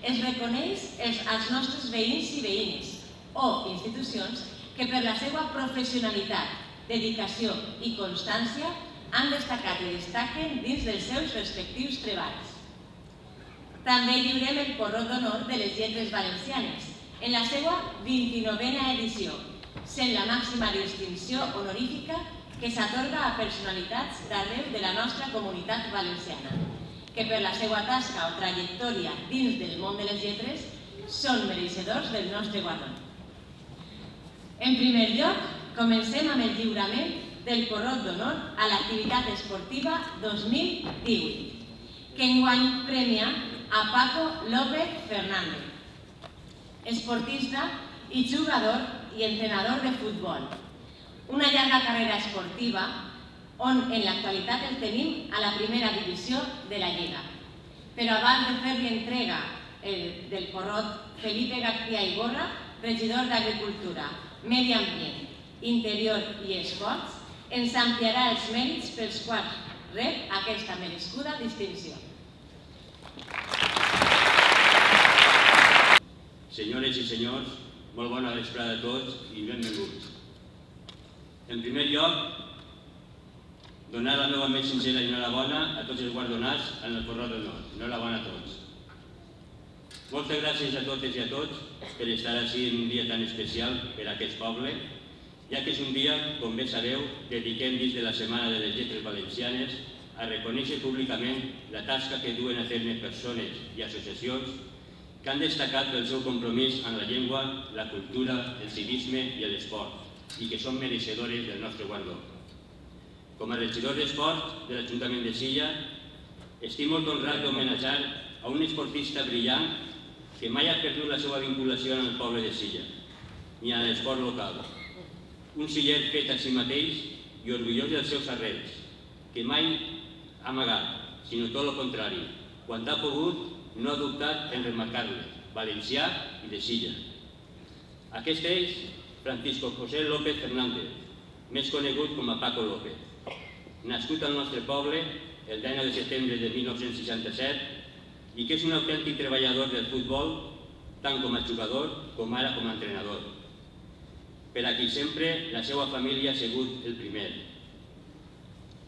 es reconeix als nostres veïns i veïnes o institucions que per la seva professionalitat, dedicació i constància han destacat i destaquen dins dels seus respectius treballs. També lliurem el Porró d'Honor de les Lletres Valencianes en la seva 29a edició, sent la màxima distinció honorífica que s'atorga a personalitats d'arreu de la nostra comunitat valenciana, que per la seva tasca o trajectòria dins del món de les lletres són mereixedors del nostre guardó. En primer lloc, comencem amb el lliurament del Porró d'Honor a l'activitat esportiva 2018, que enguany premia a Paco López Fernández, esportista i jugador i entrenador de futbol. Una llarga carrera esportiva on en l'actualitat el tenim a la primera divisió de la Lliga. Però abans de fer-li entrega del porrot, Felipe García Iborra, regidor d'Agricultura, Medi Ambient, Interior i Esports, ens ampliarà els mèrits pels quals rep aquesta merescuda distinció. Senyores i senyors, molt bona vesprada a tots i benvinguts. En primer lloc, donar la meva més sincera enhorabona a tots els guardonats en el Porró d'Honor. Enhorabona a tots. Moltes gràcies a totes i a tots per estar així en un dia tan especial per a aquest poble, ja que és un dia, com bé sabeu, dediquem dins de la Setmana de les Lletres Valencianes a reconèixer públicament la tasca que duen a terme persones i associacions que han destacat pel seu compromís amb la llengua, la cultura, el civisme i l'esport i que són mereixedores del nostre guardó. Com a regidor d'Esport de l'Ajuntament de Silla, estic molt honrat d'homenatjar a un esportista brillant que mai ha perdut la seva vinculació amb el poble de Silla, ni a l'esport local. Un siller fet a si mateix i orgullós dels seus arrels, que mai ha amagat, sinó tot el contrari. Quan ha pogut, no ha dubtat en remarcar-les, valencià i de Silla. Aquest és Francisco José López Fernández, més conegut com a Paco López. Nascut al nostre poble el 19 de setembre de 1967 i que és un autèntic treballador del futbol, tant com a jugador com ara com a entrenador. Per a qui sempre la seva família ha sigut el primer.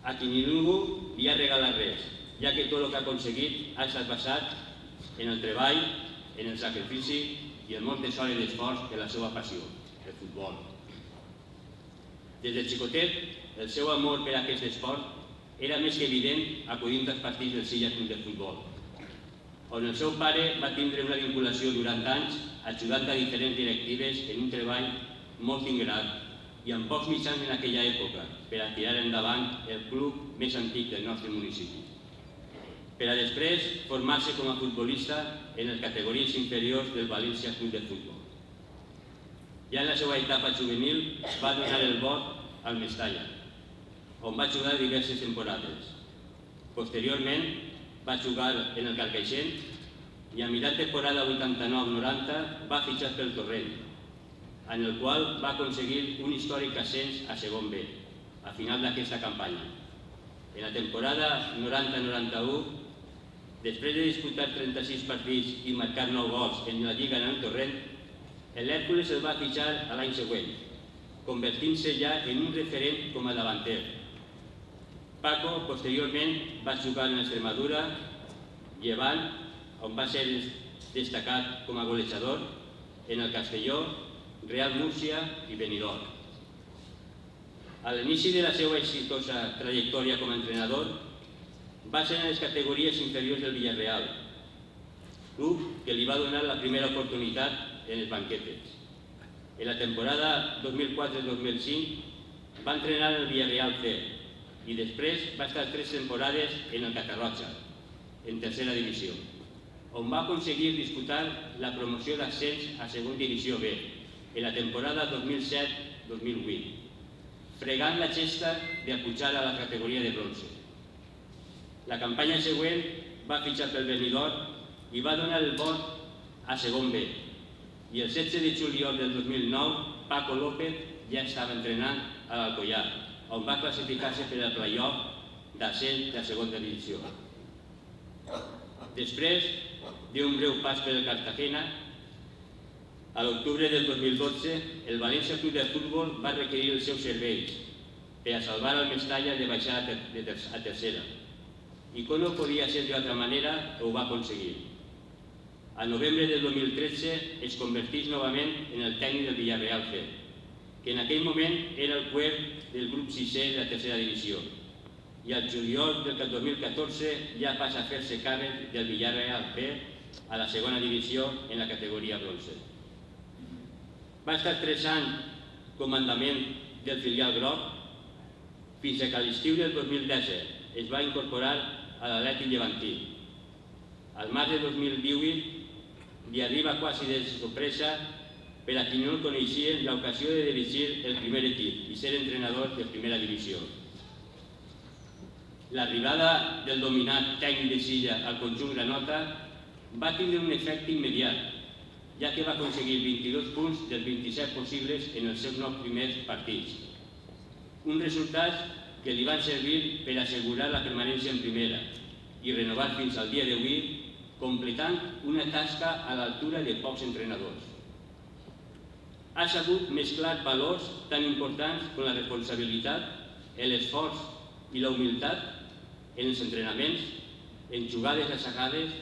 A qui ningú li ha regalat res, ja que tot el que ha aconseguit ha estat basat en el treball, en el sacrifici i en moltes hores d'esforç per la seva passió, el futbol. Des de xicotet, el seu amor per a aquest esport era més que evident acudint als partits del Silla Club de Futbol, on el seu pare va tindre una vinculació durant anys ajudant a diferents directives en un treball molt ingrat i amb pocs mitjans en aquella època per a tirar endavant el club més antic del nostre municipi, per a després formar-se com a futbolista en les categories inferiors del València Club de Futbol. Ja en la seva etapa juvenil va donar el vot al Mestalla, on va jugar diverses temporades. Posteriorment va jugar en el Carcaixent i a mitjà temporada 89-90 va fitxar pel Torrent, en el qual va aconseguir un històric ascens a segon B, a final d'aquesta campanya. En la temporada 90-91, després de disputar 36 partits i marcar 9 gols en la Lliga en el Torrent, l'Hèrcules el va fitxar a l'any següent, convertint-se ja en un referent com a davanter. Paco posteriorment va jugar en Extremadura, Llevant, on va ser destacat com a golejador, en el Castelló, Real Múrcia i Benidorm. A l'inici de la seva exitosa trajectòria com a entrenador, va ser en les categories inferiors del Villarreal, club que li va donar la primera oportunitat en els banquetes. En la temporada 2004-2005 va entrenar en el Villarreal C i després va estar 3 temporades en el Catarroja, en tercera divisió, on va aconseguir disputar la promoció d'ascens a segona divisió B en la temporada 2007-2008, fregant la gesta de pujar a la categoria de bronze. La campanya següent va fitxar pel Benidorm i va donar el vot a segon B. I el 16 de juliol del 2009, Paco López ja estava entrenant a l'Alcoià, on va classificar-se per al playoff d'ascens de segona divisió. Després d'un breu pas per el Cartagena, a l'octubre del 2012 el València Club de Futbol va requerir els seus serveis per a salvar el Mestalla de baixar a tercera. I com no podia ser d'altra manera, ho va aconseguir. Al novembre del 2013 es convertís novament en el tècnic del Villarreal C, que en aquell moment era el cuer del grup 6è de la tercera divisió. I al juliol del 2014 ja passa a fer-se càrrec del Villarreal B a la segona divisió en la categoria bronze. Va estar 3 anys comandament del filial groc fins que a l'estiu del 2017 es va incorporar a l'Atlètic Llevantí. Al març de 2018 li arriba quasi de sorpresa per a qui no el coneixien l'ocasió de dirigir el primer equip i ser entrenador de primera divisió. L'arribada del dominat tècnic de Silla al conjunt granota va tindre un efecte immediat, ja que va aconseguir 22 punts dels 27 possibles en els seus 9 primers partits. Un resultat que li van servir per assegurar la permanència en primera i renovar fins al dia d'avui, completant una tasca a l'altura de pocs entrenadors. Ha sabut mesclar valors tan importants com la responsabilitat, l'esforç i la humilitat en els entrenaments, en jugades assagades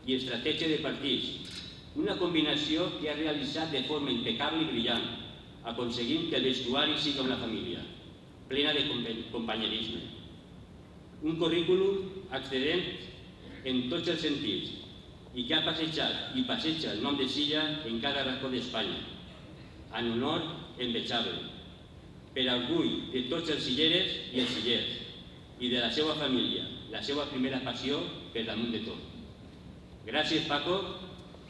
i estratègia de partits, una combinació que ha realitzat de forma impecable i brillant, aconseguint que el vestuari sigui una família, plena de companyerisme. Un currículum excel·lent en tots els sentits i que ha passejat i passeja el nom de Silla en cada racó d'Espanya, en honor envejable, per orgull de tots els silleres i els sillers i de la seva família, la seva primera passió per damunt de tot. Gràcies, Paco.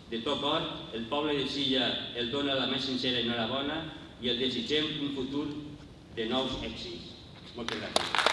De tot cor, el poble de Silla el dona la més sincera enhorabona i el desitgem un futur de nous èxits. Moltes gràcies.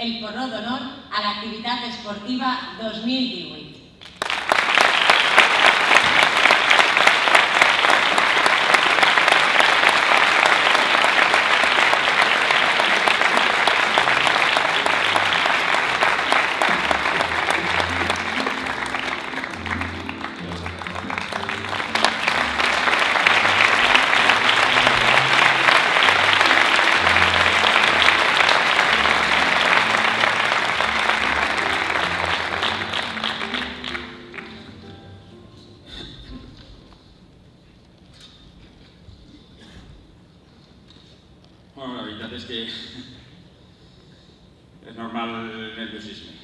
El porró d'honor a l'activitat esportiva 2018. Bueno, la veritat és que és normal el nerviosisme.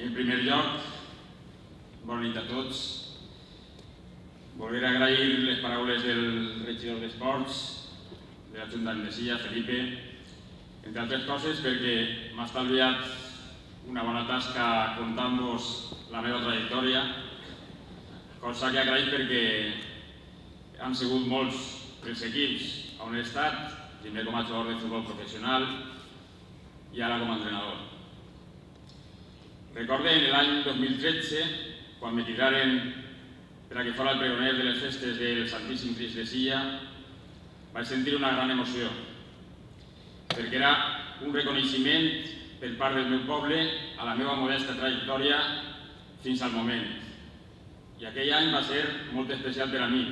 En primer lloc, bona nit a tots. Voler agrair les paraules del regidor d'Esports, de l'Ajuntament de Silla, Felipe, entre altres coses perquè m'ha estalviat una bona tasca contant-vos la meva trajectòria, cosa que agraït perquè han sigut molts els equips on he estat, primer com a jugador de futbol professional i ara com a entrenador. Recorde en l'any 2013, quan me cridaren per a que fora el pregoner de les festes del Santíssim Crist de Silla, vaig sentir una gran emoció, perquè era un reconeixement per part del meu poble a la meva modesta trajectòria fins al moment. I aquell any va ser molt especial per a mi,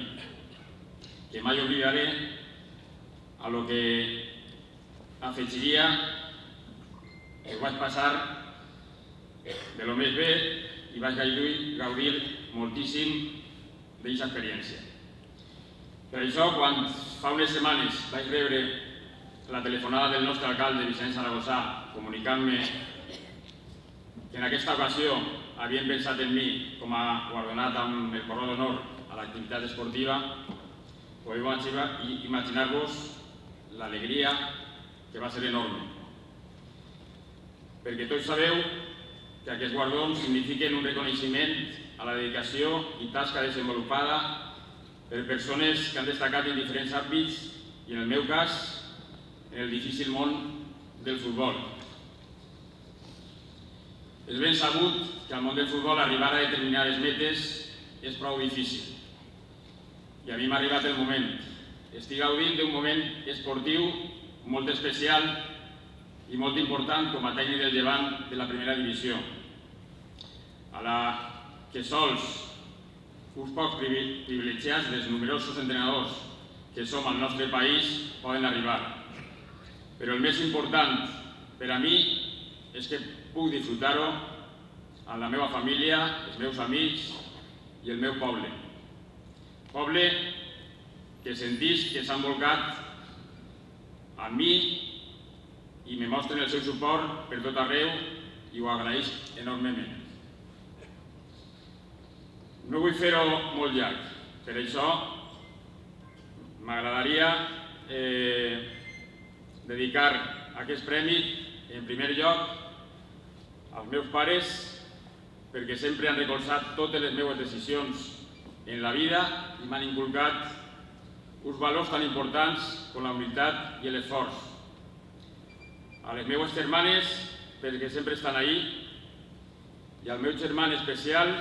que mai oblidaré a lo que afegiria que ho vaig passar de lo més bé i vaig gaudir moltíssim d'aquesta experiència. Per això, quan fa unes setmanes vaig rebre la telefonada del nostre alcalde, Vicent Zaragoza, comunicant-me que en aquesta ocasió havien pensat en mi com a guardonat amb el Porró d'Honor a l'activitat esportiva, podeu imaginar-vos l'alegria que va ser enorme. Perquè tots sabeu que aquests guardons signifiquen un reconeixement a la dedicació i tasca desenvolupada per persones que han destacat en diferents àmbits i, en el meu cas, en el difícil món del futbol. És ben sabut que al món del futbol arribar a determinades metes és prou difícil. I a mi m'ha arribat el moment. Estic gaudint d'un moment esportiu molt especial i molt important com a tècnic del Llevant de la primera divisió, a la que sols uns pocs privilegiats dels numerosos entrenadors que som al nostre país poden arribar. Però el més important per a mi és que puc disfrutar-ho amb la meva família, els meus amics i el meu poble. Poble que sentís que s'han volcat amb mi i me mostren el seu suport per tot arreu i ho agraeix enormement. No vull fer-ho molt llarg, per això m'agradaria dedicar aquest premi, en primer lloc, als meus pares, perquè sempre han recolzat totes les meves decisions en la vida i m'han inculcat uns valors tan importants com la humilitat i l'esforç. A les meves germanes, perquè sempre estan ahí, i al meu germà en especial,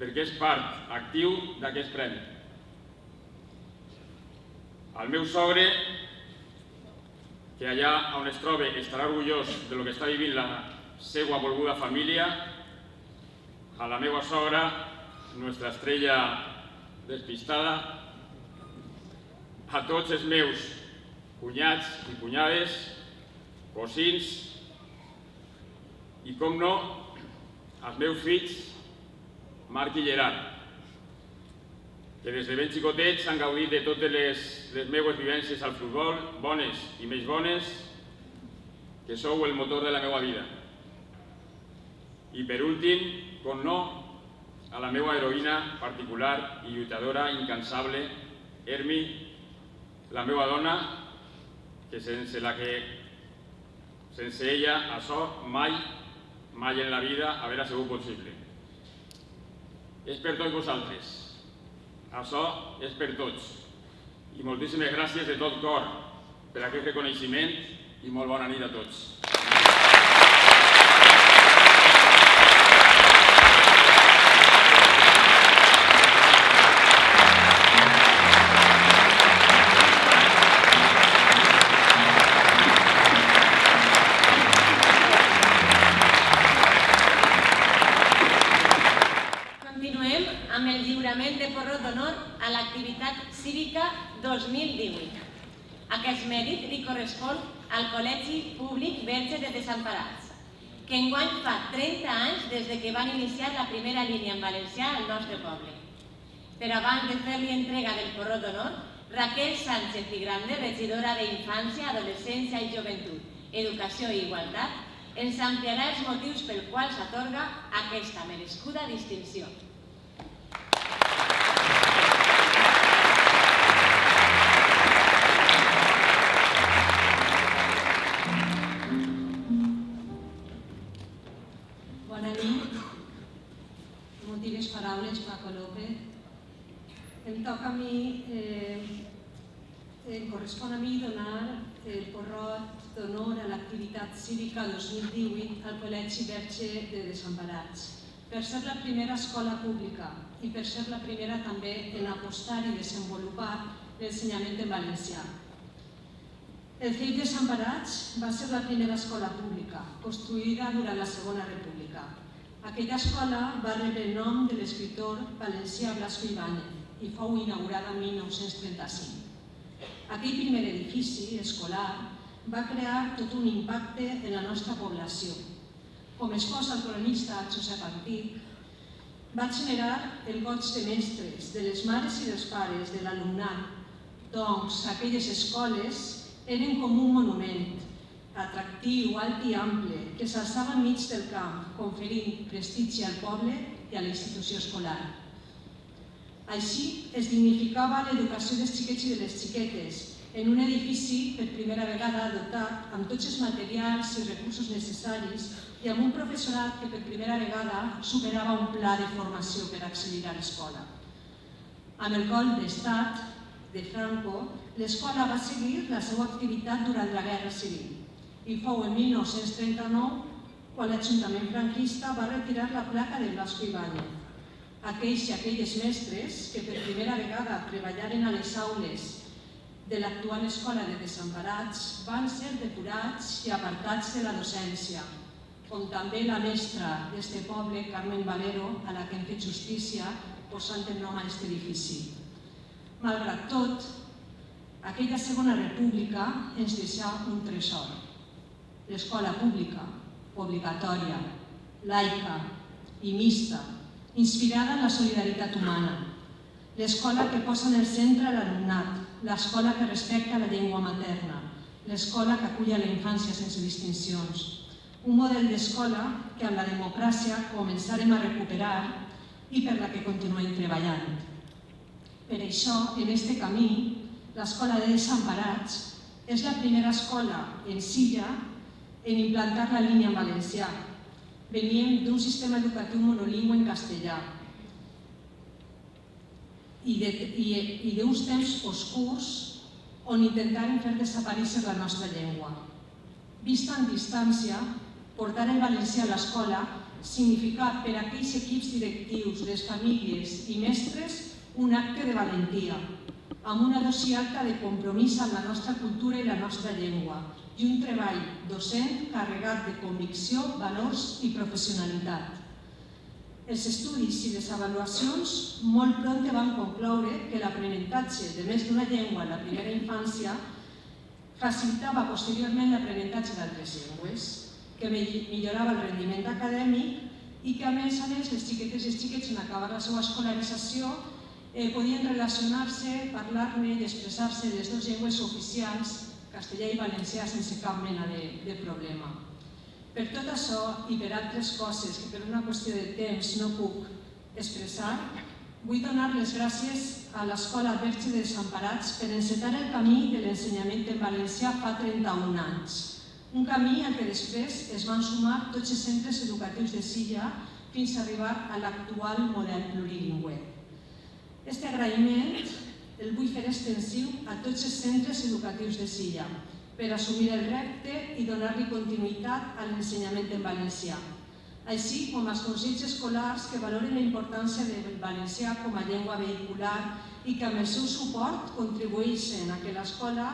perquè és part actiu d'aquest premi. Al meu sogre, que allà on es troba estarà orgullós de lo que està vivint la seva volguda família, a la meva sogra, nostra estrella despistada, a tots els meus cunyats i cunyades, cosins i, com no, als meus fills, Marc i Gerard, que des de ben xicotets han gaudit de totes les meves vivències al futbol, bones i més bones, que sou el motor de la meva vida. I per últim, com no, a la meva heroïna particular i lluitadora incansable, Hermi, la meva dona, que sense ella això mai en la vida haurà sigut possible. És per tots vosaltres. Això és per tots. I moltíssimes gràcies de tot cor per aquest reconeixement i molt bona nit a tots. Continuem amb el lliurament de Porró d'Honor a l'activitat cívica 2018. Aquest mèrit li correspon al Col·legi Públic Verge de Desemparats, que enguany fa 30 anys des que van iniciar la primera línia en valencià al nostre poble. Però abans de fer-li entrega del Porró d'Honor, Raquel Sánchez i Grande, regidora d'Infància, Adolescència i Joventut, Educació i Igualtat, ens ampliarà els motius pel quals s'atorga aquesta merescuda distinció. Bona nit. Emotives paraules, Paco López. Em toca a mi, em correspon a mi donar el porrot d'honor a l'activitat cívica 2018 al Col·legi Verge de Desemparats, per ser la primera escola pública i per ser la primera també en apostar i desenvolupar l'ensenyament en valencià. El CEIP Desemparats va ser la primera escola pública, construïda durant la Segona República. Aquella escola va rebre el nom de l'escriptor valencià Blasco Ibáñez i fou inaugurada en 1935. Aquell primer edifici escolar va crear tot un impacte en la nostra població. Com exposa el cronista Josep Antic, va generar el goig de mestres, de les mares i dels pares, de l'alumnat. Doncs aquelles escoles eren com un monument, atractiu, alt i ample, que s'alçava enmig del camp, conferint prestigi al poble i a la institució escolar. Així es dignificava l'educació dels xiquets i de les xiquetes, en un edifici per primera vegada dotat amb tots els materials i recursos necessaris i amb un professorat que per primera vegada superava un pla de formació per accedir a l'escola. Amb el colp d'estat de Franco, l'escola va seguir la seva activitat durant la Guerra Civil i fou en 1939 quan l'Ajuntament franquista va retirar la placa de Blasco Ibáñez. Aquells i aquelles mestres que per primera vegada treballaren a les aules de l'actual escola de desemparats van ser depurats i apartats de la docència, com també la mestra d'este poble, Carmen Valero, a la que hem fet justícia posant el nom a aquest edifici. Malgrat tot, aquella Segona República ens deixà un tresor. L'escola pública, obligatòria, laica i mixta, inspirada en la solidaritat humana. L'escola que posa en el centre l'alumnat, l'escola que respecta la llengua materna, l'escola que acull a la infància sense distincions. Un model d'escola que amb la democràcia començarem a recuperar i per la que continuem treballant. Per això, en aquest camí, l'Escola de Desemparats és la primera escola en Silla en implantar la línia en valencià. Veníem d'un sistema educatiu monolingüe en castellà i d'uns temps oscurs on intentàrem fer desaparèixer la nostra llengua. Vista en distància, portar el valencià a l'escola significa per a aquells equips directius, les famílies i mestres un acte de valentia, amb una dosi alta de compromís amb la nostra cultura i la nostra llengua i un treball docent carregat de convicció, valors i professionalitat. Els estudis i les avaluacions molt pront van concloure que l'aprenentatge de més d'una llengua en la primera infància facilitava posteriorment l'aprenentatge d'altres llengües, que millorava el rendiment acadèmic i que a més les xiquetes i els xiquets en acabar la seva escolarització podien relacionar-se, parlar-ne i expressar-se en les dues llengües oficials, castellà i valencià, sense cap mena de problema. Per tot això i per altres coses que per una qüestió de temps no puc expressar, vull donar les gràcies a l'Escola Verge de Desemparats per encetar el camí de l'ensenyament en valencià fa 31 anys. Un camí al que després es van sumar tots els centres educatius de Silla fins a arribar a l'actual model plurilingüe. Aquest agraïment el vull fer extensiu a tots els centres educatius de Silla per assumir el repte i donar-li continuïtat a l'ensenyament en valencià, així com als consells escolars que valoren la importància del valencià com a llengua vehicular i que amb el seu suport contribueixen a que l'escola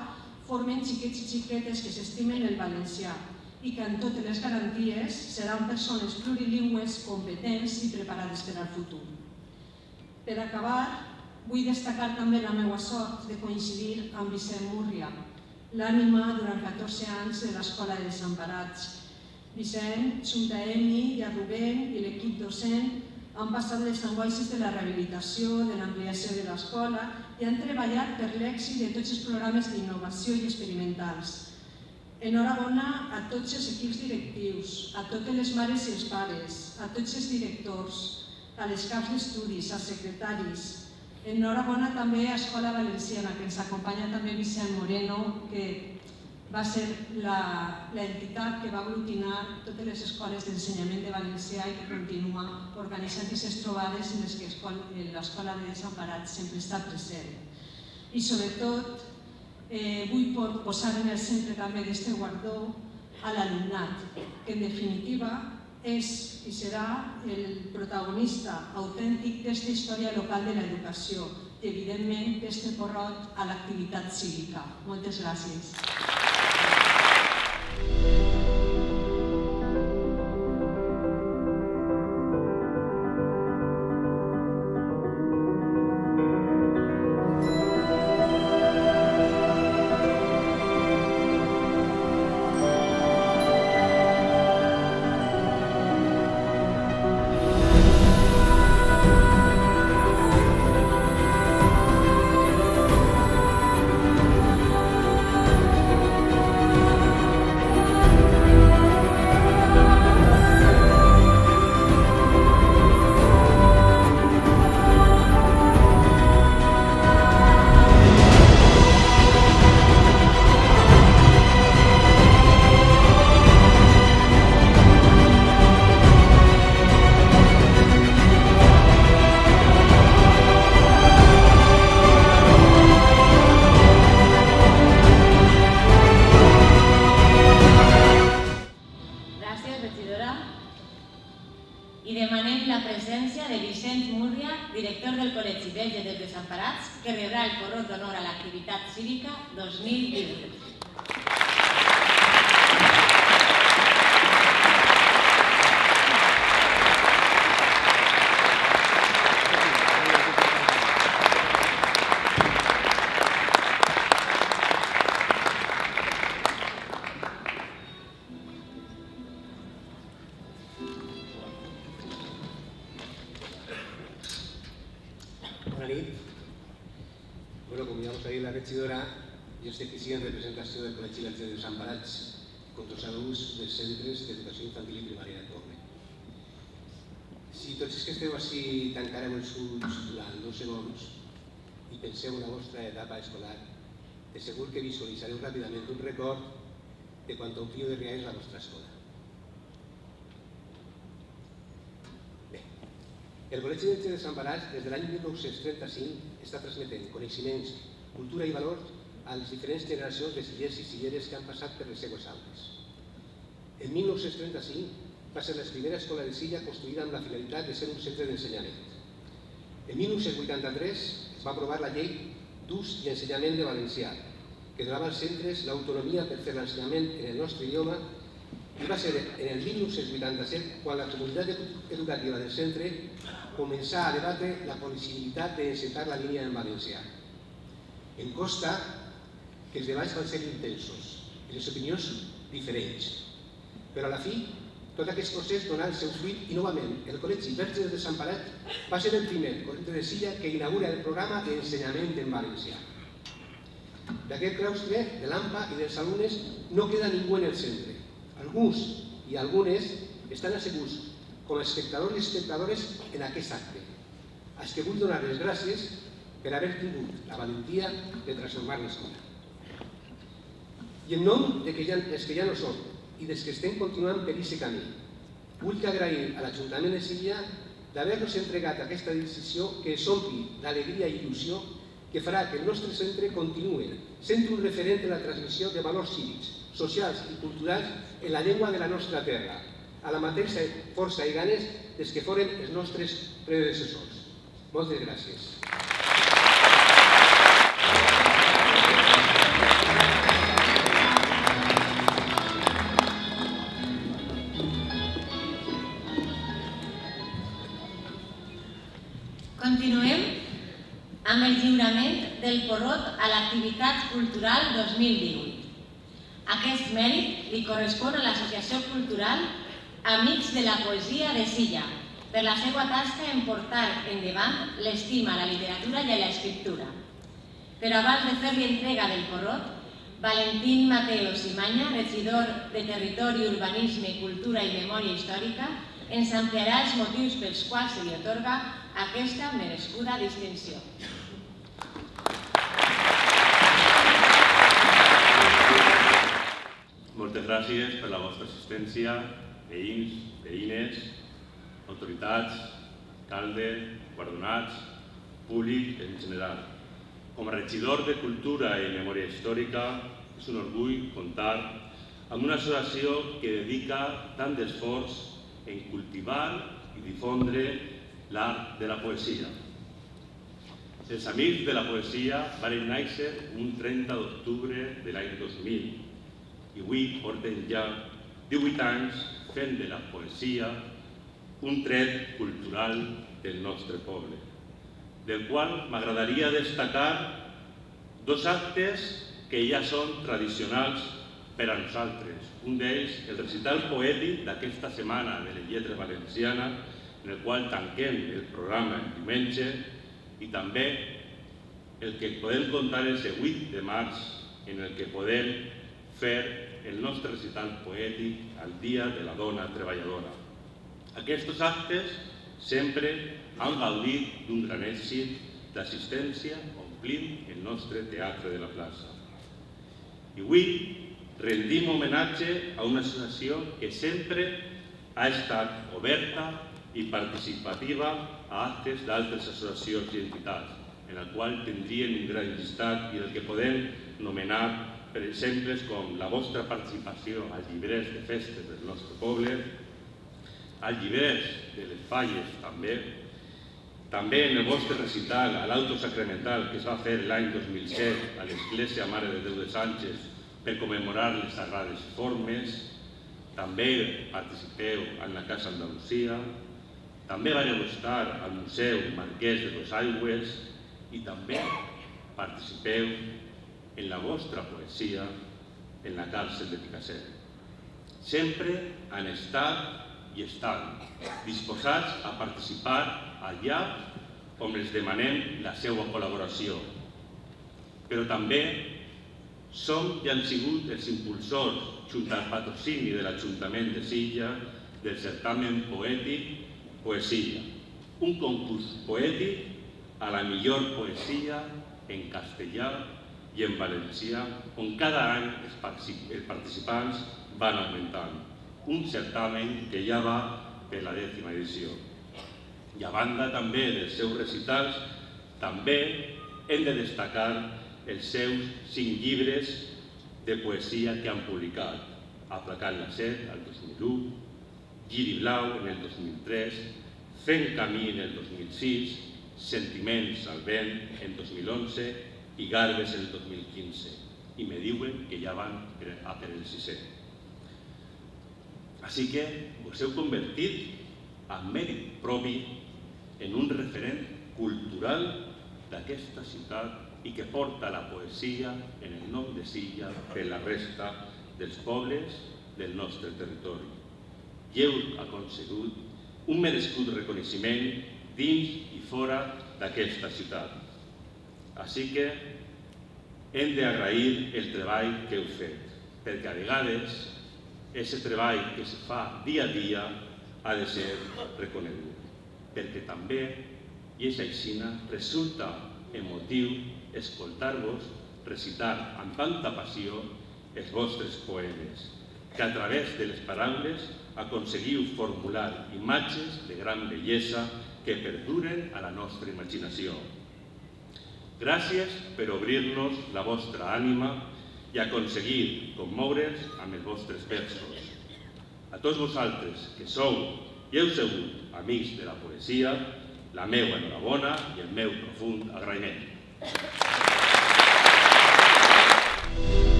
formen xiquets i xiquetes que s'estimen el valencià i que amb totes les garanties seran persones plurilingües, competents i preparades per al futur. Per acabar, vull destacar també la meva sort de coincidir amb Vicent Múrria, l'ànima durant 14 anys de l'Escola de Desemparats. Vicent, junt a Emi i a Rubén i l'equip docent, han passat les angoixes de la rehabilitació, de l'ampliació de l'escola i han treballat per l'èxit de tots els programes d'innovació i experimentals. Enhorabona a tots els equips directius, a totes les mares i els pares, a tots els directors, a les caps d'estudis, als secretaris. Enhorabona també a Escola Valenciana, que ens acompanya també Vicent Moreno, que va ser l'entitat que va aglutinar totes les escoles d'ensenyament de valencià i que continua organitzant aquestes trobades en les que l'Escola de Desemparats sempre està present. I sobretot vull posar en el centre també d'aquest guardó a l'alumnat, que en definitiva és i serà el protagonista autèntic d'aquesta història local de l'educació i, evidentment, d'aquest porrot a l'activitat cívica. Moltes gràcies. Porrot d'Honor a l'Activitat Cívica 2020. Com ja us ha dit la regidora, jo estic aquí en representació del Col·legi dels Desemparats contra els adults dels centres d'educació infantil i primària del poble. Si tots els que esteu així tancareu els ulls durant 2 segons i penseu en la vostra etapa escolar, de segur que visualitzareu ràpidament un record de quan ompliu de rialles la vostra escola. Bé, el Col·legi dels Desemparats des de l'any 1935 està transmetent coneixements, cultura i valors a les diferents generacions de sillers i silleres que han passat per les seues aules. En 1935 va ser la primera escola de Silla construïda amb la finalitat de ser un centre d'ensenyament. En 1983 es va aprovar la llei d'ús i ensenyament de valencià, que donava als centres l'autonomia per fer l'ensenyament en el nostre idioma, i va ser en el 1987 quan la comunitat educativa del centre començà a debatre la possibilitat d'encetar la línia en valencià. Em consta que els debats van ser intensos i les opinions diferents, però a la fi tot aquest procés donà el seu fruit i novament el Col·legi Verge dels Desemparats va ser el primer col·legi de Silla que inaugura el programa d'ensenyament en valencià. D'aquest claustre, de l'AMPA i dels alumnes no queda ningú en el centre. Alguns i algunes estan asseguts com a espectadors i espectadores en aquest acte, als que vull donar les gràcies per haver tingut la valentia de transformar l'escola. I en nom dels que ja no són i dels que estem continuant per aquest camí, vull agrair a l'Ajuntament de Silla d'haver-nos entregat aquesta decisió que ens ompli d'alegria i il·lusió que farà que el nostre centre continuï sent un referent en la transmissió de valors cívics, socials i culturals en la llengua de la nostra terra, a la mateixa força i ganes des que foren els nostres predecessors. Moltes gràcies. Continuem amb el lliurament del Porrot a l'Activitat Cultural 2018. Aquest mèrit li correspon a l'Associació Cultural Amics de la Poesia de Silla, per la seva tasca en portar endavant l'estima a la literatura i a l'escriptura. Però abans de fer-li entrega del Porrot, Valentín Mateo Simanya, regidor de Territori, Urbanisme, Cultura i Memòria Històrica, ens ampliarà els motius pels quals se li atorga aquesta merescuda distinció. Moltes gràcies per la vostra assistència, veïns, veïnes, autoritats, alcalde, guardonats, públic en general. Com a regidor de Cultura i Memòria Històrica, és un orgull comptar amb una associació que dedica tant d'esforç en cultivar i difondre l'art de la poesia. Els Amics de la Poesia van néixer un 30 d'octubre de l'any 2000 i avui porten ja 18 anys fent de la poesia un tret cultural del nostre poble, del qual m'agradaria destacar 2 actes que ja són tradicionals per a nosaltres. Un d'ells, el recital poètic d'aquesta setmana de les lletres valencianes, en el qual tanquem el programa el diumenge, i també el que podem contar el 8 de març, en el que podem fer el nostre recital poètic al Dia de la Dona Treballadora. Aquests actes sempre han gaudit d'un gran èxit d'assistència omplint el nostre teatre de la plaça. I avui rendim homenatge a una associació que sempre ha estat oberta i participativa a actes d'altres associacions i entitats, en el qual tindrien un gran llistat i el que podem nomenar per exemples com la vostra participació als llibrers de festes del nostre poble, als llibrers de les falles també, També en el vostre recital a l'auto sacramental que es va fer l'any 2007 a l'Església Mare de Déu de Sánchez per commemorar les Sagrades Formes, també participeu en la Casa Andalusia, també vareu estar al Museu Marquès de Dosaigües i també participeu en la vostra poesia en la càrcel de Picassent. Sempre han estat i estan disposats a participar allà on els demanem la seva col·laboració. Però també som i han sigut els impulsors, junt al patrocini de l'Ajuntament de Silla, del certamen poètic Poesia, un concurs poètic a la millor poesia en castellà i en valencià, on cada any els participants van augmentant. Un certamen que ja va per la 10ª edició. I a banda també dels seus recitals, també hem de destacar els seus 5 llibres de poesia que han publicat: Aplacant la set, el 2001, Lliri Blau en el 2003, Fent camí en el 2006, Sentiments al vent en 2011 i Garbes en el 2015. I me diuen que ja van a per el 6è. Així que us heu convertit amb mèrit propi en un referent cultural d'aquesta ciutat i que porta la poesia en el nom de Silla per la resta dels pobles del nostre territori. I heu aconsegut un merescut reconeixement dins i fora d'aquesta ciutat. Així que hem d'agrair el treball que heu fet, perquè a vegades aquest treball que es fa dia a dia ha de ser reconegut, perquè també, i és així, resulta emotiu escoltar-vos recitar amb tanta passió els vostres poemes, que a través de les paraules aconseguiu formular imatges de gran bellesa que perduren a la nostra imaginació. Gràcies per obrir-nos la vostra ànima i aconseguir commoure's amb els vostres versos. A tots vosaltres que sou i heu sigut amics de la poesia, la meva enhorabona i el meu profund agraïment.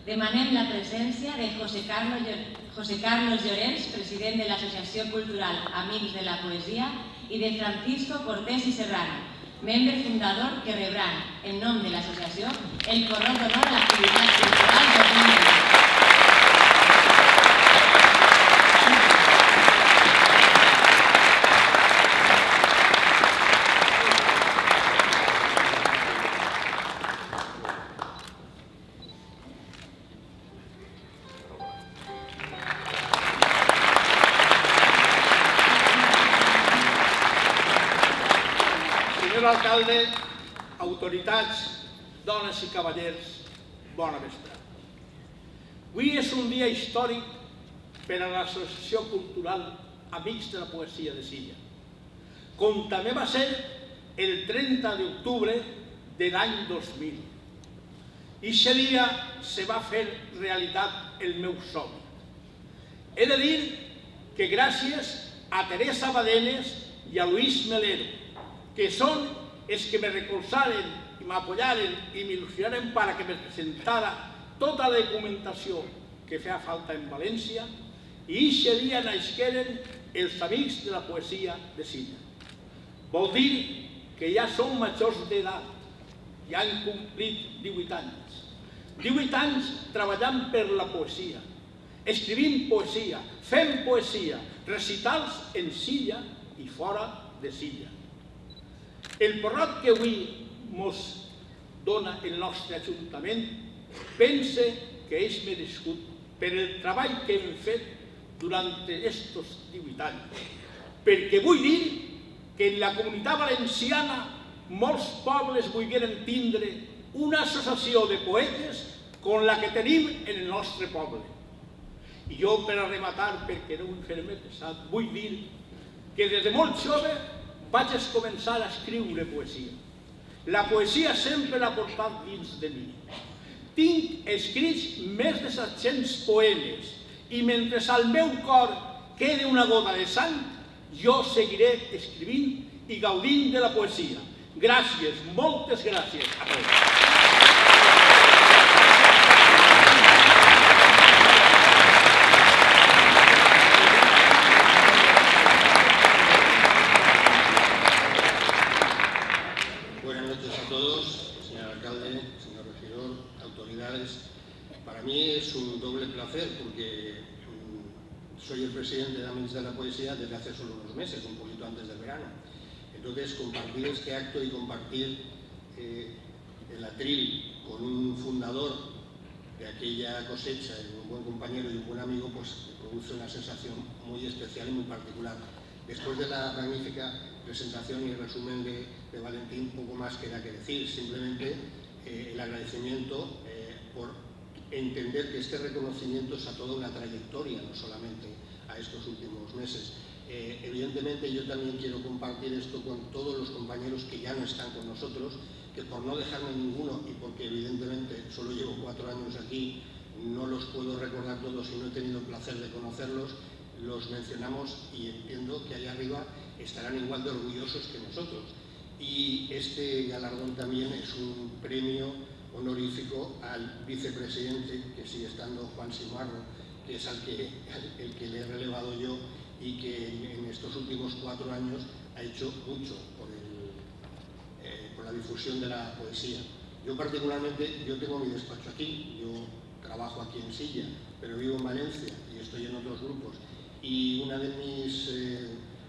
Demanem la presència de José Carlos Llorens, president de l'Associació Cultural Amics de la Poesia, i de Francisco Cortés i Serrano, membre fundador que rebran, en nom de l'associació, el Corró d'Honor a l'Activitat Cultural 2020. Senyor alcalde, autoritats, dones i cavallers, bona vesprada. Avui és un dia històric per a l'Associació Cultural Amics de la Poesia de Silla, com també va ser el 30 d'octubre de l'any 2000. Eixe dia se va fer realitat el meu somni. He de dir que gràcies a Teresa Badenes i a Luis Melero, que són els que me recolzaren i m'apoyaren i m'il·lusionaren para que me presentara tota la documentació que feia falta en València, i eixe dia naixeren els amics de la poesia de Silla. Vol dir que ja són majors d'edat, ja han complit 18 anys. 18 anys treballant per la poesia, escrivint poesia, fent poesia, recitals en Silla i fora de Silla. El porrot que avui ens dona el nostre Ajuntament pense que és merescut per el treball que hem fet durant aquests 18 anys. Perquè vull dir que en la Comunitat Valenciana molts pobles volgueren tindre una associació de poetes com la que tenim en el nostre poble. I jo, per a rematar, perquè no vull fer-me pesat, vull dir que des de molt jove vaig començar a escriure poesia. La poesia sempre l'ha portat dins de mi. Tinc escrits més de 700 poemes i mentre al meu cor quede una gota de sang, jo seguiré escrivint i gaudint de la poesia. Gràcies, moltes gràcies a tots. Buenas noches a todos, señor alcalde, señor regidor, autoridades. Para mí es un doble placer porque soy el presidente de Amics de la Poesía desde hace solo unos meses, un poquito antes del verano. Entonces, compartir este acto y compartir el atril con un fundador de aquella cosecha, un buen compañero y un buen amigo, pues produce una sensación muy especial y muy particular. Después de la magnífica presentación y resumen de Valentín, poco más queda que decir, simplemente el agradecimiento por entender que este reconocimiento es a toda una trayectoria, no solamente a estos últimos meses. Evidentemente yo también quiero compartir esto con todos los compañeros que ya no están con nosotros, que por no dejarme ninguno y porque evidentemente solo llevo 4 años aquí, no los puedo recordar todos y no he tenido el placer de conocerlos, los mencionamos y entiendo que allá arriba estarán igual de orgullosos que nosotros. Y este galardón también es un premio honorífico al vicepresidente, que sigue estando Juan Simarro, que es el que le he relevado yo y que en estos últimos 4 años ha hecho mucho por la difusión de la poesía. Yo particularmente, yo tengo mi despacho aquí, yo trabajo aquí en Silla, pero vivo en Valencia y estoy en otros grupos. Y una de mis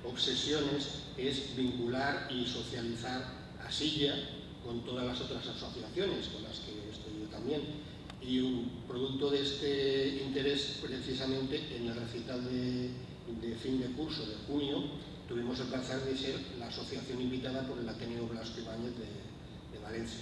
obsesiones es vincular y socializar a Silla con todas las otras asociaciones con las que estoy yo también. Y un producto de este interés, precisamente en el recital de fin de curso de junio, tuvimos el placer de ser la asociación invitada por el Ateneo Blasco Ibáñez de Valencia.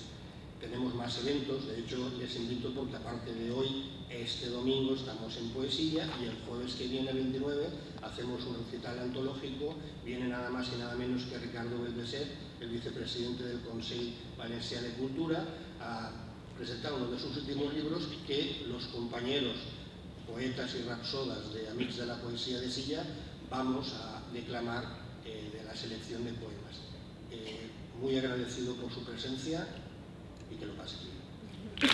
Tenemos más eventos, de hecho les invito porque aparte de hoy, este domingo estamos en poesía y el jueves que viene, 29, hacemos un recital antológico, viene nada más y nada menos que Ricardo Belveser, el vicepresidente del Consell Valencià de Cultura, a presentar uno de sus últimos libros que los compañeros poetas y rapsodas de Amics de la Poesía de Silla vamos a declamar de la selección de poemas. Muy agradecido por su presencia y que lo pase bien.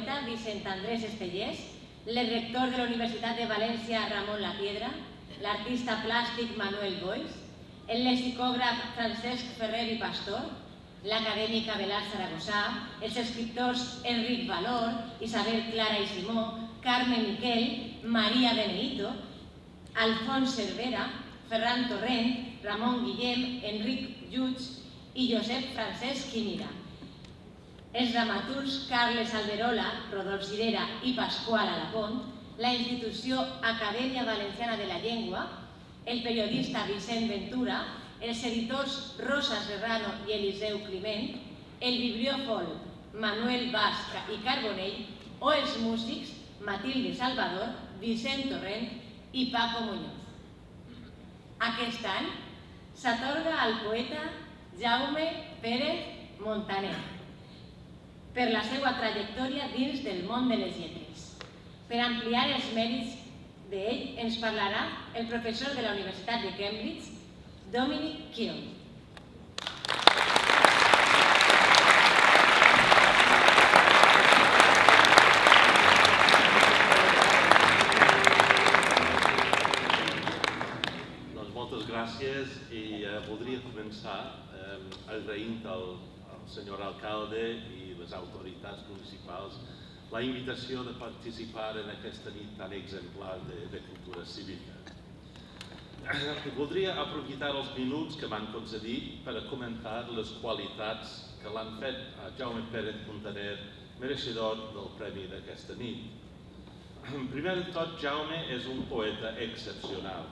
poeta Vicent Andrés Estellés, l'rector de la Universitat de València Ramon Lapiedra, l'artista plàstic Manuel Boix, el lexicògraf Francesc Ferrer i Pastor, l'acadèmic Abelard Saragossà, els escriptors Enric Valor, Isabel Clara i Simó, Carme Miquel, Maria Benedito, Alfons Cervera, Ferran Torrent, Ramon Guillem, Enric Lluig i Josep Francesc Quimira. Els dramaturgs Carles Alberola, Rodolf Cirera i Pasqual Alapont, la institució Acadèmia Valenciana de la Llengua, el periodista Vicent Ventura, els editors Rosa Serrano i Eliseu Climent, el bibliòfol Manuel Basca i Carbonell o els músics Matilde Salvador, Vicent Torrent i Paco Muñoz. Aquest any s'atorga al poeta Jaume Pérez Montaner per la seva trajectòria dins del món de les lletres. Per ampliar els mèrits d'ell ens parlarà el professor de la Universitat de Cambridge, Dominic Keown. Moltes gràcies i voldria començar agraint al senyor alcalde i les autoritats municipals la invitació de participar en aquesta nit tan exemplar de cultura cívica. Voldria aprofitar els minuts que m'han concedit per a comentar les qualitats que l'han fet a Jaume Pérez Montaner mereixedor del premi d'aquesta nit. Primer de tot, Jaume és un poeta excepcional.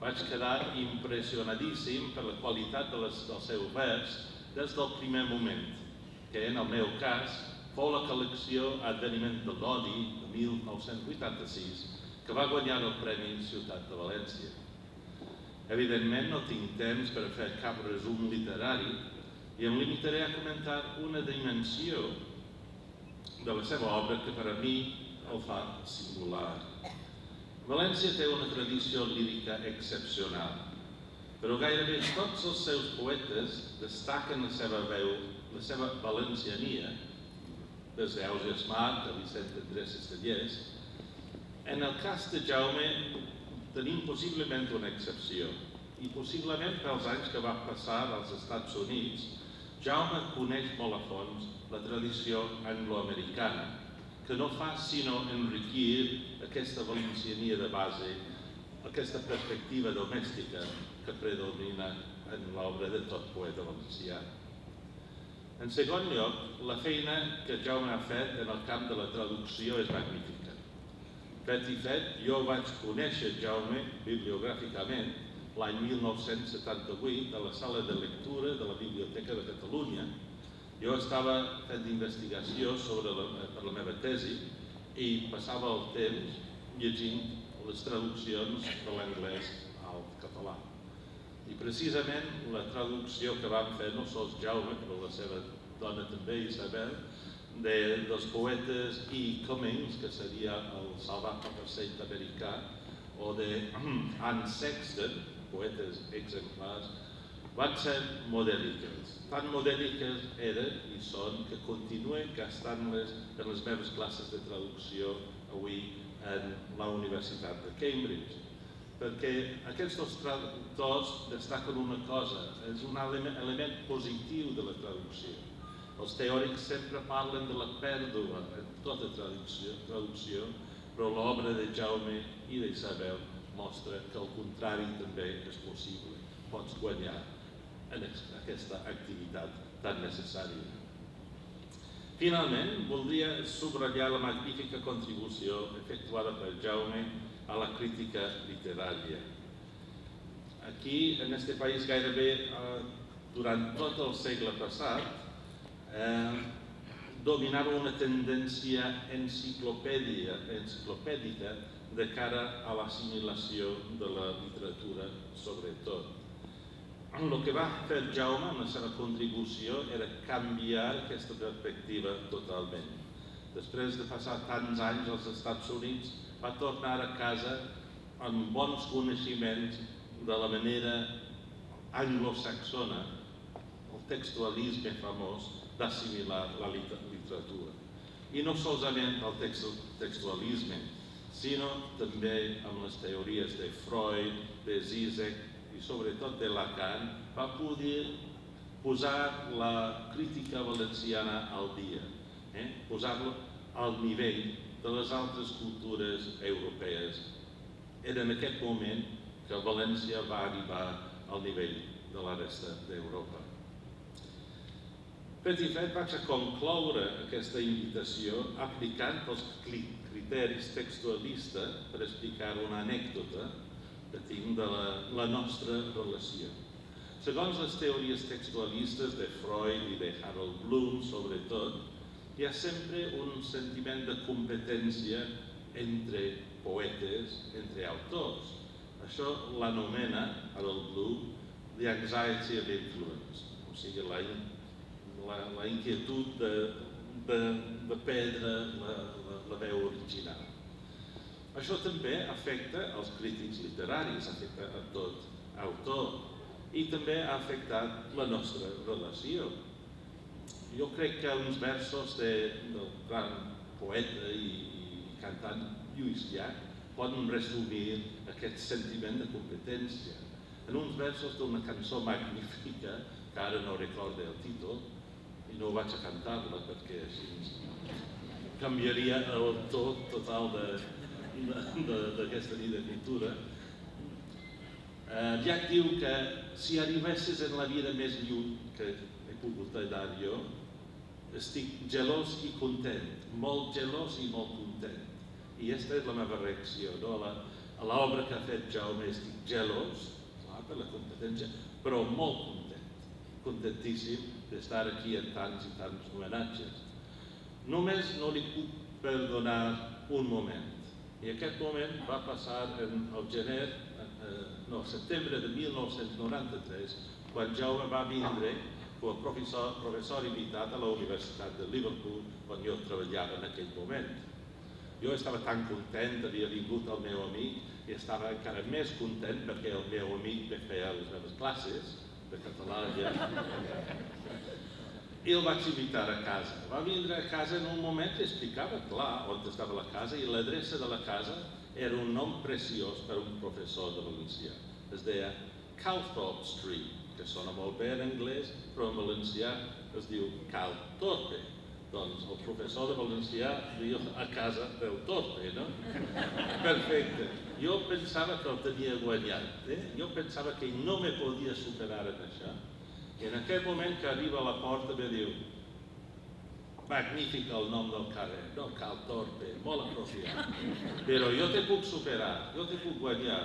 Vaig quedar impressionadíssim per la qualitat del seu vers des del primer moment, que en el meu cas fou la col·lecció Adveniment de l'Odi de 1986, que va guanyar el Premi Ciutat de València. Evidentment no tinc temps per a fer cap resum literari i em limitaré a comentar una dimensió de la seva obra que per a mi el fa singular. València té una tradició lírica excepcional, però gairebé tots els seus poetes destaquen la seva veu, la seva valenciania, des d'Auge Smart a Vicent Andrés Estellés. En el cas de Jaume tenim possiblement una excepció, i possiblement pels anys que va passar als Estats Units, Jaume coneix molt a fons la tradició angloamericana, que no fa sinó enriquir aquesta valenciania de base, aquesta perspectiva domèstica que predomina en l'obra de tot poeta valencià. En segon lloc, la feina que Jaume ha fet en el camp de la traducció és magnífica. Fet i fet, jo vaig conèixer Jaume bibliogràficament l'any 1978 a la sala de lectura de la Biblioteca de Catalunya. Jo estava fent investigació per la meva tesi i passava el temps llegint les traduccions de l'anglès al català. I precisament la traducció que vam fer, no sols Jaume, però la seva dona també, Isabel, dels poetes E. Cummings, que seria el Salvat Papasseit americà, o d'Anne Sexton, poetes exemplars, van ser modèliques. Tan modèliques eren i són que continuen gastant-les en les meves classes de traducció avui en la Universitat de Cambridge. Perquè aquests dos traductors destaquen una cosa, és un element positiu de la traducció. Els teòrics sempre parlen de la pèrdua en tota traducció, però l'obra de Jaume i d'Isabel mostra que el contrari també és possible. Pots guanyar en aquesta activitat tan necessària. Finalment, voldria subratllar la magnífica contribució efectuada per Jaume a la crítica literària. Aquí, en aquest país, gairebé durant tot el segle passat, dominava una tendència enciclopèdica de cara a l'assimilació de la literatura, sobretot. El que va fer Jaume amb la seva contribució era canviar aquesta perspectiva totalment. Després de passar tants anys als Estats Units, va tornar a casa amb bons coneixements de la manera anglosaxona, el textualisme famós, d'assimilar la literatura. i no solament el textualisme, sinó també amb les teories de Freud, de Zizek i sobretot de Lacan, va poder posar la crítica valenciana al dia, posar-lo al nivell de les altres cultures europees. Era en aquest moment que València va arribar al nivell de la resta d'Europa. Fet i fet, vaig a concloure aquesta invitació aplicant els criteris textualistes per explicar una anècdota que tinc de la nostra relació. Segons les teories textualistes de Freud i de Harold Bloom, sobretot, hi ha sempre un sentiment de competència entre poetes, entre autors. Això l'anomena Harold Bloom the anxiety of influence, o sigui, la inquietud de perdre la veu original. Això també afecta els crítics literaris, afecta a tot autor i també ha afectat la nostra relació. Jo crec que uns versos del gran poeta i cantant Lluís Llach poden resumir aquest sentiment de competència. En uns versos d'una cançó magnífica, que ara no recordo el títol, i no vaig a cantar-la perquè així canviaria el to total d'aquesta nit de cultura. Llach diu que si arribessis en la vida més lluny que he pogut anar jo, estic gelós i content, molt gelós i molt content. I aquesta és la meva reacció. A l'obra que ha fet Jaume estic gelós, per la competència, però molt content, contentíssim d'estar aquí en tants i tants homenatges. Només no li puc perdonar un moment, i aquest moment va passar al setembre de 1993, quan Jaume va vindre com a professor invitat a la Universitat de Liverpool, on jo treballava en aquell moment. Jo estava tan content, havia vingut el meu amic, i estava encara més content perquè el meu amic feia les meves classes de català ja. I el vaig invitar a casa. Va vindre a casa en un moment que explicava clar on estava la casa i l'adreça de la casa era un nom preciós per a un professor de valencià. Es deia Calthorpe Street, que sona molt bé en anglès, però en valencià es diu Cal Torpe. Doncs el professor de valencià viu a casa del Torpe, no? Perfecte. Jo pensava que el tenia guanyat, jo pensava que no me podia superar en això. I en aquell moment que arriba a la porta me diu magnífic el nom del carrer, no? Cal Torpe, molt apropiat. Però jo te puc superar, jo te puc guanyar.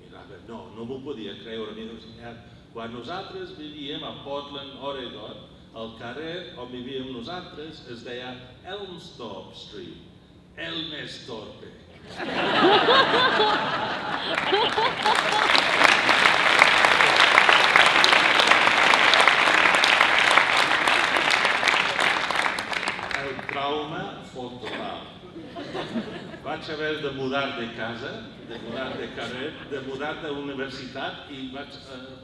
Mirava, no m'ho podia creure. Quan nosaltres vivíem a Portland, Oregon, el carrer on vivíem nosaltres es deia Elmsthorpe Street, el més torpe. El trauma fou total. Vaig haver de mudar de casa, de mudar de carrer, de mudar de universitat i vaig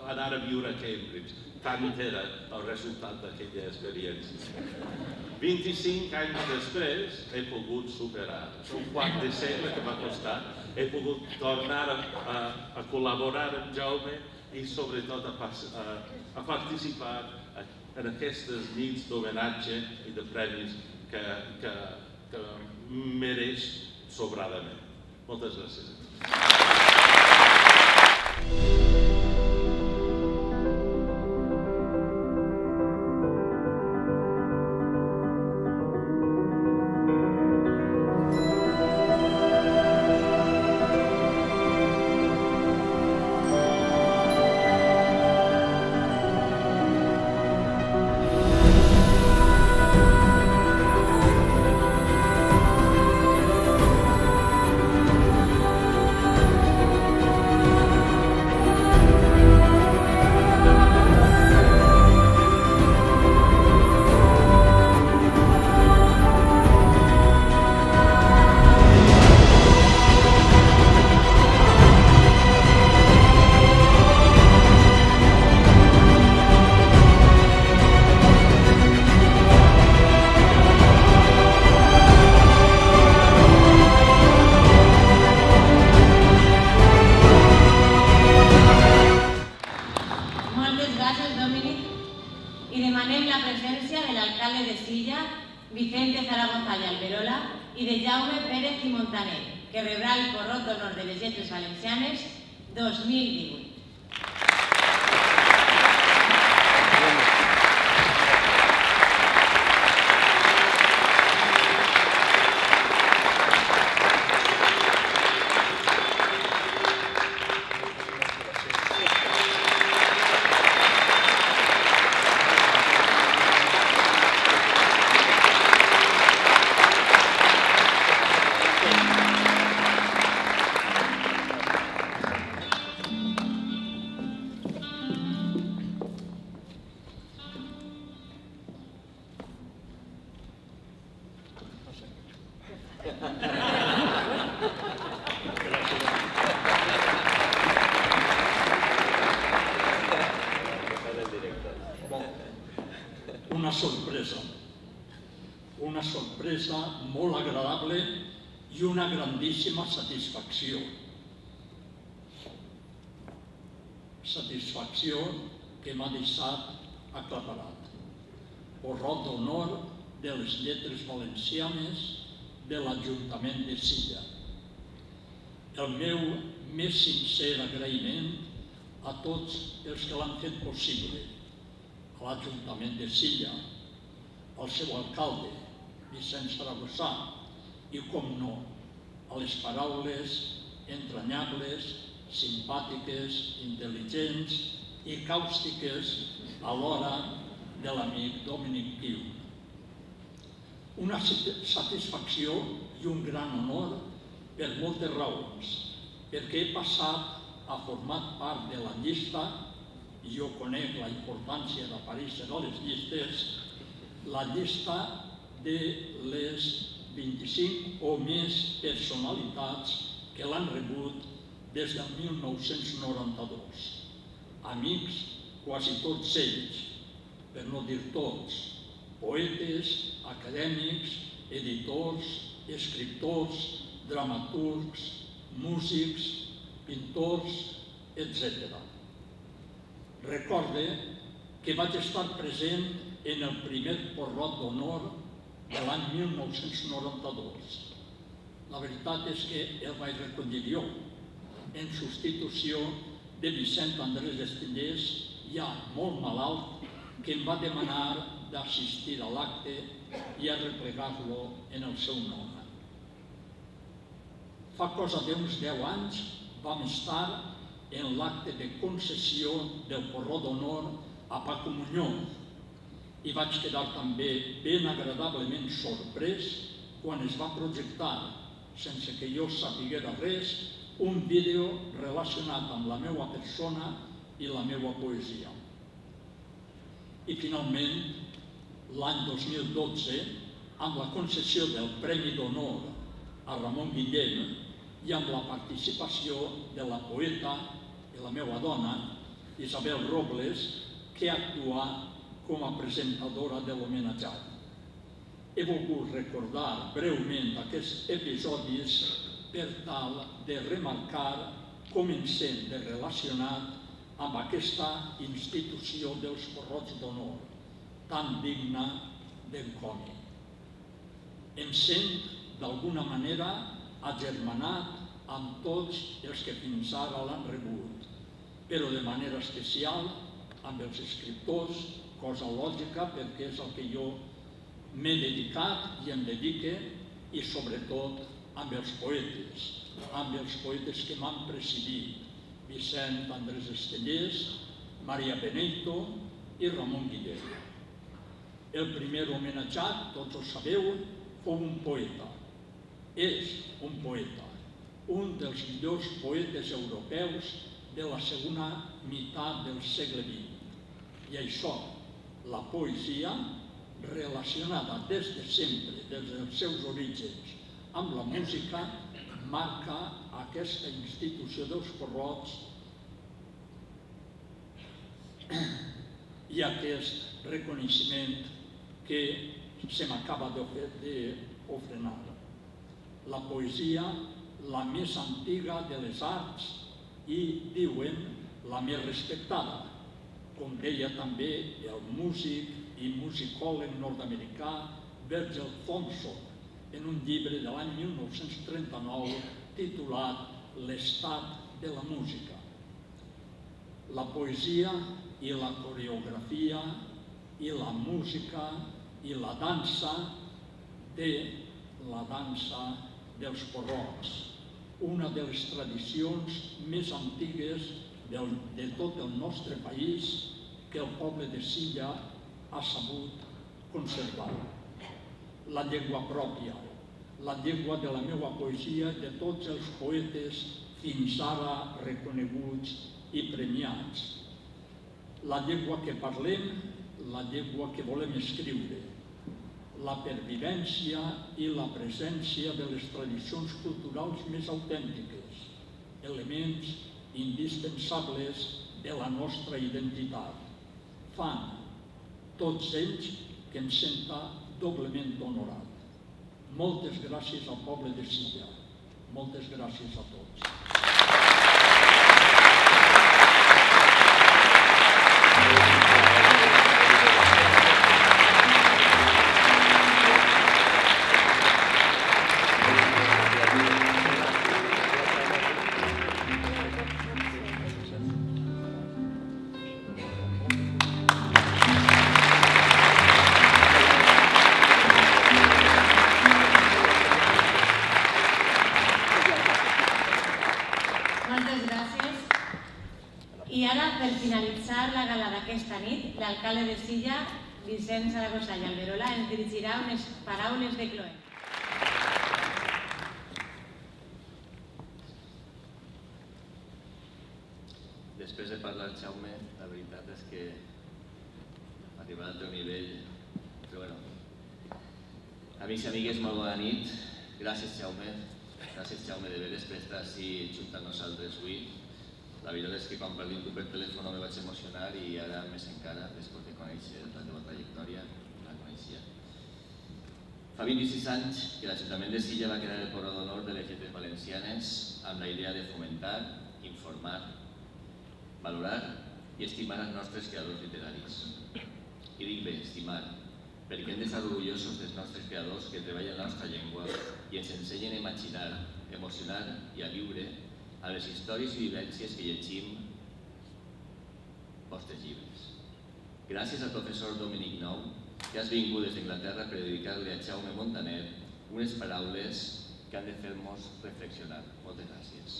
anar a viure a Cambridge. Tant era el resultat d'aquella experiència. 25 anys després he pogut superar. És un quart de segle que m'ha costat. He pogut tornar a col·laborar amb Jaume i sobretot a participar en aquestes nits d'homenatge i de premis que mereix sobradament. Moltes gràcies a tots. Cases Dominic i demanem la presència de l'alcalde de Silla, Vicente Zaragoza i Alberola, i de Jaume Pérez i Montaner, que rebrà el Porrot d'Honor de les Lletres Valencianes 2018. Una sorpresa molt agradable i una grandíssima satisfacció. Satisfacció que m'ha deixat aclaparat. Porrot d'Honor de les Lletres Valencianes de l'Ajuntament de Silla. El meu més sincer agraïment a tots els que l'han fet possible, a l'Ajuntament de Silla, al seu alcalde, Vicent Zaragoza, i, com no, a les paraules entranyables, simpàtiques, intel·ligents i càustiques alhora de l'amic Dominic Piu. Una satisfacció i un gran honor per moltes raons, perquè he passat a formar part de la llista, i jo conec la importància d'aparèixer a les llistes, la llista de les 25 o més personalitats que l'han rebut des del 1992. Amics, quasi tots ells, per no dir tots, poetes, acadèmics, editors, escriptors, dramaturgs, músics, pintors, etc. Recorde que vaig estar present en el primer Porrot d'Honor de l'any 1992. La veritat és que el vaig recollir jo, en substitució de Vicent Andrés Estellés, ja molt malalt, que em va demanar d'assistir a l'acte i a replegar-lo en el seu nom. Fa cosa d'uns 10 anys vam estar en l'acte de concessió del Porrot d'Honor a Paco Muñoz, i vaig quedar també ben agradablement sorprès quan es va projectar, sense que jo sapiguera res, un vídeo relacionat amb la meva persona i la meva poesia. I finalment, l'any 2012, amb la concessió del Premi d'Honor a Ramon Guillem i amb la participació de la poeta i la meva dona, Isabel Robles, que actua com a presentadora de l'homenatjat. He volgut recordar breument aquests episodis per tal de remarcar com ens hem de relacionar amb aquesta institució dels Porrots d'Honor, tan digna d'encomi. Em sent, d'alguna manera, agermanat amb tots els que fins ara l'han rebut, però de manera especial amb els escriptors, cosa lògica perquè és el que jo m'he dedicat i em dedique, i sobretot amb els poetes que m'han precedit, Vicent Andrés Estellés, Maria Beneito i Ramon Guillem. El primer homenatjat, tots ho sabeu, fou un poeta. És un poeta, un dels millors poetes europeus de la segona meitat del segle XX. I això, la poesia, relacionada des de sempre, des dels seus orígens, amb la música, marca aquesta institució dels Porrots i aquest reconeixement que se m'acaba d'ofrenar. La poesia, la més antiga de les arts i, diuen, la més respectada, com deia també el músic i musicòleg nord-americà Virgil Thomson en un llibre de l'any 1939 titulat L'estat de la música. La poesia i la coreografia i la música i la dansa dels porrots, una de les tradicions més antigues de tot el nostre país que el poble de Silla ha sabut conservar. La llengua pròpia, la llengua de la meva poesia i de tots els poetes fins ara reconeguts i premiats. La llengua que parlem, la llengua que volem escriure, la pervivència i la presència de les tradicions culturals més autèntiques, elements indispensables de la nostra identitat. Fan, tots ells, que em senta doblement honorat. Moltes gràcies al poble de Silla. Moltes gràcies a tots. L'alcalde de Silla, Vicent Zaragoza i Alberola, ens dirigirà unes paraules de cloent. Després de parlar Jaume, la veritat és que arribar al teu nivell, però bueno. Amics i amigues, molt bona nit. Gràcies, Jaume. Gràcies, Jaume, de veres per estar així junt amb nosaltres avui. La veritat és que quan parlim tu per telèfon me vaig emocionar i ara més encara, després de conèixer la teva trajectòria, la coneixia. Fa 26 anys que l'Ajuntament de Silla va crear el Porró d'Honor de les Lletres Valencianes amb la idea de fomentar, informar, valorar i estimar els nostres creadors literaris. I dic bé, estimar, perquè hem d'estar orgullosos dels nostres creadors que treballen la nostra llengua i ens ensenyen a imaginar, emocionar i a viure a les històries i vivències que llegim vostres llibres. Gràcies al professor Dominic Nou, que has vingut des d'Anglaterra per dedicar-li a Jaume Montaner unes paraules que han de fer-nos reflexionar. Moltes gràcies.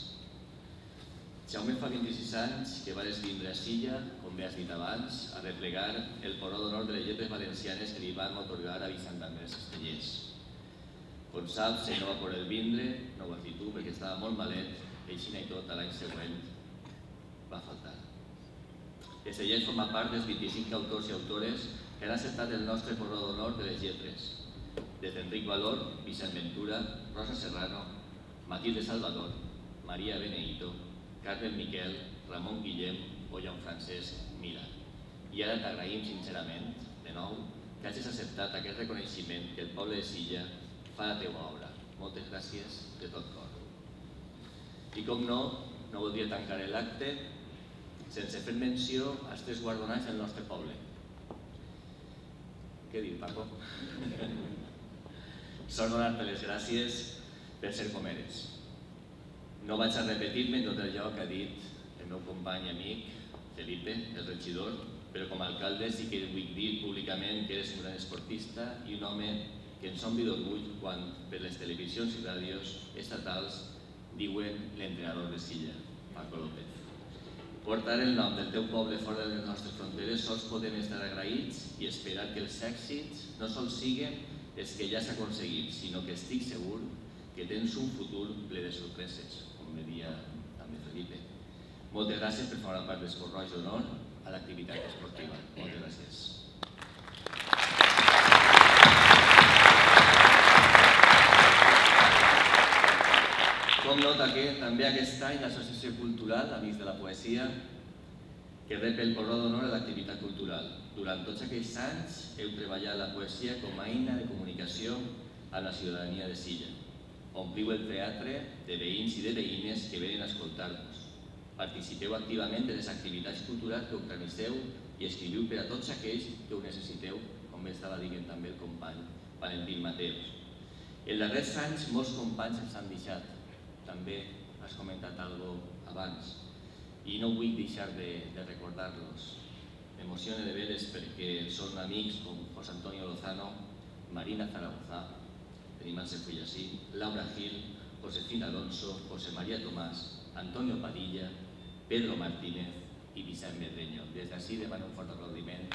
Jaume, fa 26 anys que vas vindre a Silla, com bé has dit abans, a replegar el Porró d'Honor de les Lletres Valencianes que li van atorgar a Vicent Andrés Estellers. Com saps, ell no va poder vindre, no ho has dit tu, perquè estava molt malet, i així i tot, l'any següent va faltar. Estellers forma part dels 25 autors i autores que han acceptat el nostre Porró d'Honor de les Lletres, des d'Enric Valor, Vicent Ventura, Rosa Serrano, Matilde Salvador, Maria Beneito, Carmen Miquel, Ramon Guillem o Joan Francesc Mila. I ara t'agraïm sincerament, de nou, que hagis acceptat aquest reconeixement que el poble de Silla fa a la teua obra. Moltes gràcies de tot cor. I com no voldria tancar l'acte sense fer menció als 3 guardonats del nostre poble. Què dir, Paco? Sort donar-te les gràcies per ser com eres. No vaig a repetir-me en tot allò que ha dit el meu company i amic, Felipe, el regidor, però com a alcalde sí que vull dir públicament que eres un gran esportista i un home que ens omple d'orgull quan per les televisions i ràdios estatals diuen l'entrenador de Silla, Paco López. Portar el nom del teu poble fora de les nostres fronteres sols podem estar agraïts i esperar que els èxits no sols siguin els que ja s'ha aconseguit, sinó que estic segur que tens un futur ple de sorpreses, com me deia també Felipe. Moltes gràcies per formar part del Esport Roig d'Honor a l'activitat esportiva. Moltes gràcies. Com nota que també aquest any l'Associació Cultural Amics de la Poesia que rep el Porró d'Honor a l'activitat cultural. Durant tots aquells anys heu treballat la poesia com a eina de comunicació a la ciutadania de Silla. Ompliu el teatre de veïns i de veïnes que venen a escoltar-vos. Participeu activament de les activitats culturals que organitzeu i escriviu per a tots aquells que ho necessiteu, com bé estava dient també el company Valentín Mateos. En els darrers anys molts companys ens han deixat, també has comentat alguna cosa abans, i no vull deixar de recordar-los. M'emociona de veres perquè són amics com José Antonio Lozano, Marina Zaragoza, tenim el seu fill així, Laura Gil, Josefina Alonso, José María Tomás, Antonio Padilla, Pedro Martínez i Vicent Medreño. Des d'ací demano un fort aplaudiment.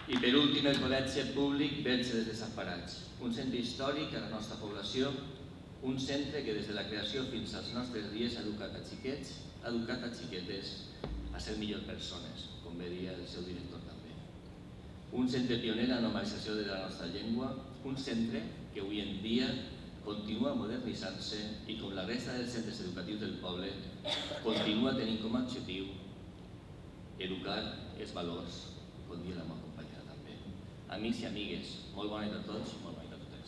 I per últim, el Col·legi Públic Verge dels Desemparats, un centre històric a la nostra població, un centre que des de la creació fins als nostres dies ha educat a xiquets, ha educat a xiquetes a ser millors persones, com bé dia el seu director també. Un centre pioner en la normalització de la nostra llengua, un centre que avui en dia continua modernitzant-se i, com la resta dels centres educatius del poble, continua tenint com a objectiu educar els valors, com dia la meva companyera també. Amics i amigues, molt bona nit a tots, molt bona nit a totes.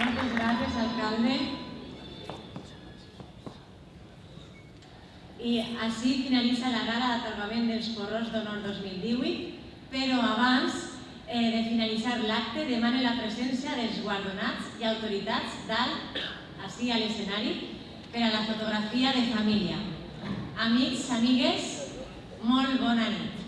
Moltes gràcies, alcalde. I així finalitza la gala d'atorgament dels Porrons d'Honor 2018, però abans de finalitzar l'acte demano la presència dels guardonats i autoritats dalt, així a l'escenari, per a la fotografia de família. Amics, amigues, molt bona nit.